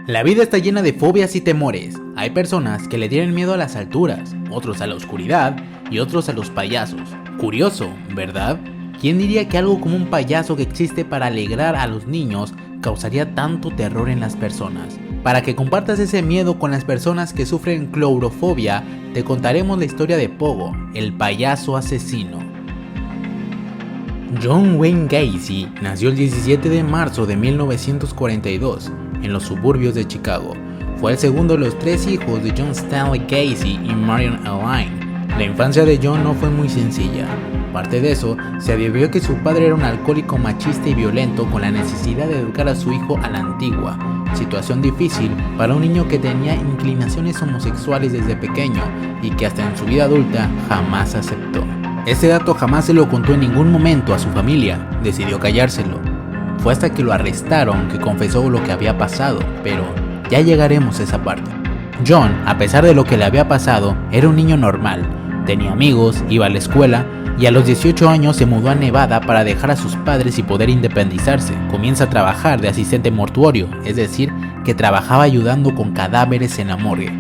La vida está llena de fobias y temores. Hay personas que le tienen miedo a las alturas, otros a la oscuridad y otros a los payasos. Curioso, ¿verdad? ¿Quién diría que algo como un payaso que existe para alegrar a los niños causaría tanto terror en las personas? Para que compartas ese miedo con las personas que sufren clourofobia, te contaremos la historia de Pogo, el payaso asesino. John Wayne Gacy nació el 17 de marzo de 1942 en los suburbios de Chicago. Fue el segundo de los tres hijos de John Stanley Gacy y Marion Elaine. La infancia de John no fue muy sencilla. Aparte de eso, se debió a que su padre era un alcohólico machista y violento con la necesidad de educar a su hijo a la antigua. Situación difícil para un niño que tenía inclinaciones homosexuales desde pequeño y que hasta en su vida adulta jamás aceptó. Ese dato jamás se lo contó en ningún momento a su familia, decidió callárselo. Fue hasta que lo arrestaron que confesó lo que había pasado, pero ya llegaremos a esa parte. John, a pesar de lo que le había pasado, era un niño normal. Tenía amigos, iba a la escuela y a los 18 años se mudó a Nevada para dejar a sus padres y poder independizarse. Comienza a trabajar de asistente mortuorio, es decir, que trabajaba ayudando con cadáveres en la morgue.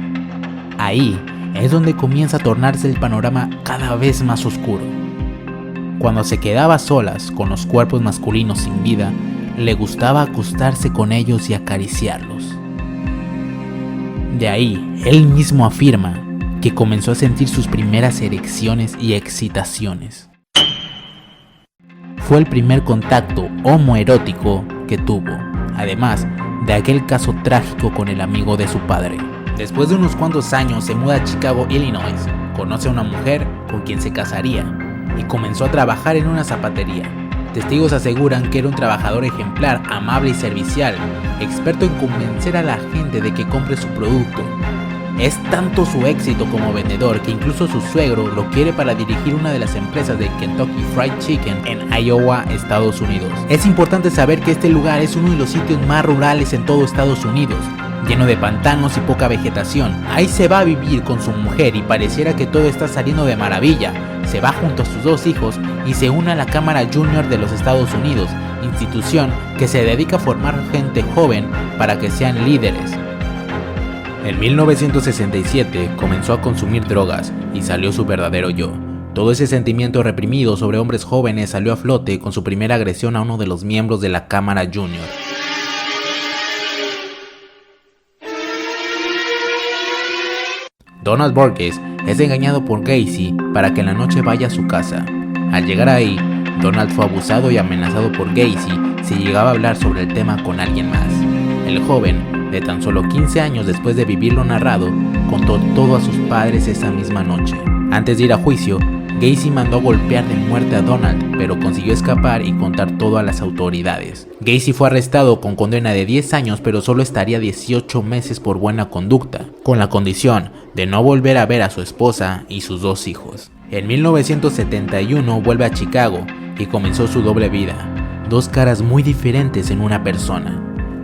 Ahí es donde comienza a tornarse el panorama cada vez más oscuro. Cuando se quedaba a solas con los cuerpos masculinos sin vida, le gustaba acostarse con ellos y acariciarlos. De ahí, él mismo afirma que comenzó a sentir sus primeras erecciones y excitaciones. Fue el primer contacto homoerótico que tuvo, además de aquel caso trágico con el amigo de su padre. Después de unos cuantos años se muda a Chicago, Illinois, conoce a una mujer con quien se casaría y comenzó a trabajar en una zapatería. Testigos aseguran que era un trabajador ejemplar, amable y servicial, experto en convencer a la gente de que compre su producto. Es tanto su éxito como vendedor que incluso su suegro lo quiere para dirigir una de las empresas de Kentucky Fried Chicken en Iowa, Estados Unidos. Es importante saber que este lugar es uno de los sitios más rurales en todo Estados Unidos, lleno de pantanos y poca vegetación. Ahí se va a vivir con su mujer y pareciera que todo está saliendo de maravilla. Se va junto a sus dos hijos y se une a la Cámara Junior de los Estados Unidos, institución que se dedica a formar gente joven para que sean líderes. En 1967 comenzó a consumir drogas y salió su verdadero yo. Todo ese sentimiento reprimido sobre hombres jóvenes salió a flote con su primera agresión a uno de los miembros de la Cámara Junior. Donald Burgess es engañado por Gacy para que en la noche vaya a su casa. Al llegar ahí, Donald fue abusado y amenazado por Gacy si llegaba a hablar sobre el tema con alguien más. El joven, de tan solo 15 años después de vivir lo narrado, contó todo a sus padres esa misma noche. Antes de ir a juicio, Gacy mandó a golpear de muerte a Donald, pero consiguió escapar y contar todo a las autoridades. Gacy fue arrestado con condena de 10 años, pero solo estaría 18 meses por buena conducta, con la condición de no volver a ver a su esposa y sus dos hijos. En 1971 vuelve a Chicago y comenzó su doble vida. Dos caras muy diferentes en una persona.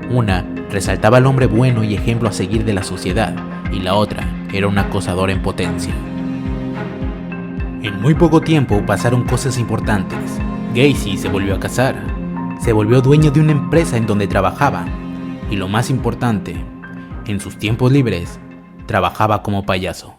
Una resaltaba al hombre bueno y ejemplo a seguir de la sociedad, y la otra era un acosador en potencia. En muy poco tiempo pasaron cosas importantes. Gacy se volvió a casar, se volvió dueño de una empresa en donde trabajaba, y lo más importante, en sus tiempos libres, trabajaba como payaso.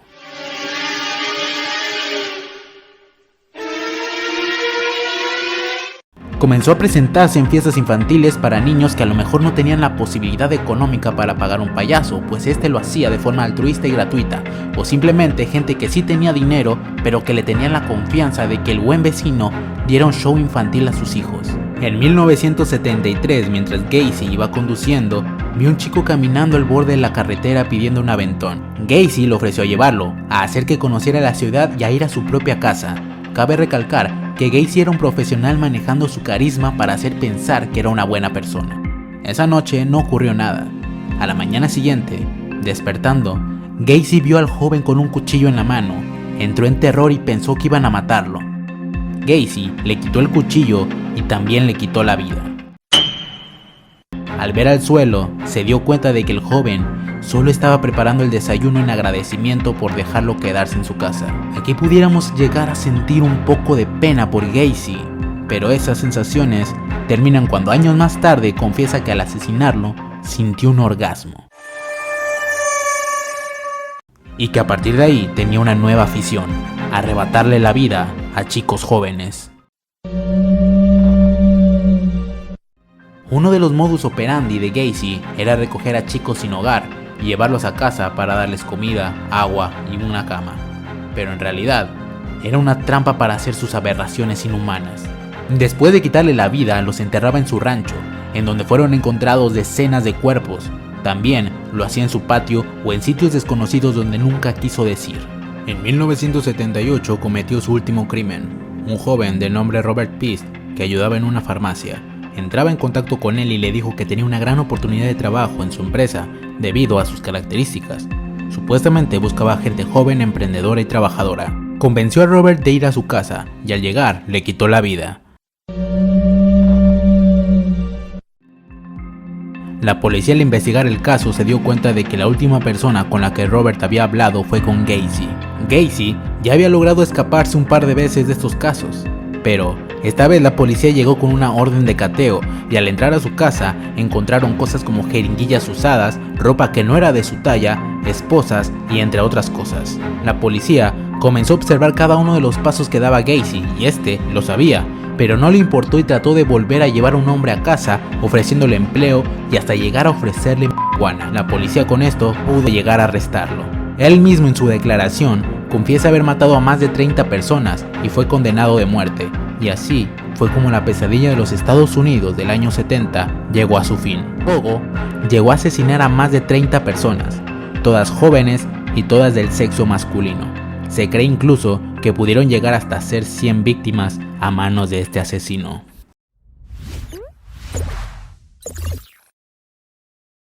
Comenzó a presentarse en fiestas infantiles para niños que a lo mejor no tenían la posibilidad económica para pagar un payaso, pues este lo hacía de forma altruista y gratuita, o simplemente gente que sí tenía dinero, pero que le tenían la confianza de que el buen vecino diera un show infantil a sus hijos. En 1973, mientras Gacy iba conduciendo, vio un chico caminando al borde de la carretera pidiendo un aventón. Gacy le ofreció llevarlo, a hacer que conociera la ciudad y a ir a su propia casa. Cabe recalcar que Gacy era un profesional manejando su carisma para hacer pensar que era una buena persona. Esa noche no ocurrió nada. A la mañana siguiente, despertando, Gacy vio al joven con un cuchillo en la mano, entró en terror y pensó que iban a matarlo. Gacy le quitó el cuchillo y también le quitó la vida. Al ver al suelo, se dio cuenta de que el joven solo estaba preparando el desayuno en agradecimiento por dejarlo quedarse en su casa. Aquí pudiéramos llegar a sentir un poco de pena por Gacy, pero esas sensaciones terminan cuando años más tarde confiesa que al asesinarlo sintió un orgasmo. y que a partir de ahí tenía una nueva afición: arrebatarle la vida a chicos jóvenes. Uno de los modus operandi de Gacy era recoger a chicos sin hogar y llevarlos a casa para darles comida, agua y una cama. Pero en realidad, era una trampa para hacer sus aberraciones inhumanas. Después de quitarle la vida, los enterraba en su rancho, en donde fueron encontrados decenas de cuerpos. También lo hacía en su patio o en sitios desconocidos donde nunca quiso decir. En 1978 cometió su último crimen. Un joven de nombre Robert Pease, que ayudaba en una farmacia, entraba en contacto con él y le dijo que tenía una gran oportunidad de trabajo en su empresa debido a sus características. Supuestamente buscaba gente joven, emprendedora y trabajadora. Convenció a Robert de ir a su casa y al llegar le quitó la vida. La policía, al investigar el caso, se dio cuenta de que la última persona con la que Robert había hablado fue con Gacy. Gacy ya había logrado escaparse un par de veces de estos casos, pero esta vez la policía llegó con una orden de cateo y al entrar a su casa encontraron cosas como jeringuillas usadas, ropa que no era de su talla, esposas y entre otras cosas. La policía comenzó a observar cada uno de los pasos que daba Gacy y este lo sabía, pero no le importó y trató de volver a llevar a un hombre a casa ofreciéndole empleo y hasta llegar a ofrecerle marihuana. La policía con esto pudo llegar a arrestarlo. Él mismo en su declaración confiesa haber matado a más de 30 personas y fue condenado de muerte. Y así fue como la pesadilla de los Estados Unidos del año 70 llegó a su fin. Pogo llegó a asesinar a más de 30 personas, todas jóvenes y todas del sexo masculino. Se cree incluso que pudieron llegar hasta ser 100 víctimas a manos de este asesino.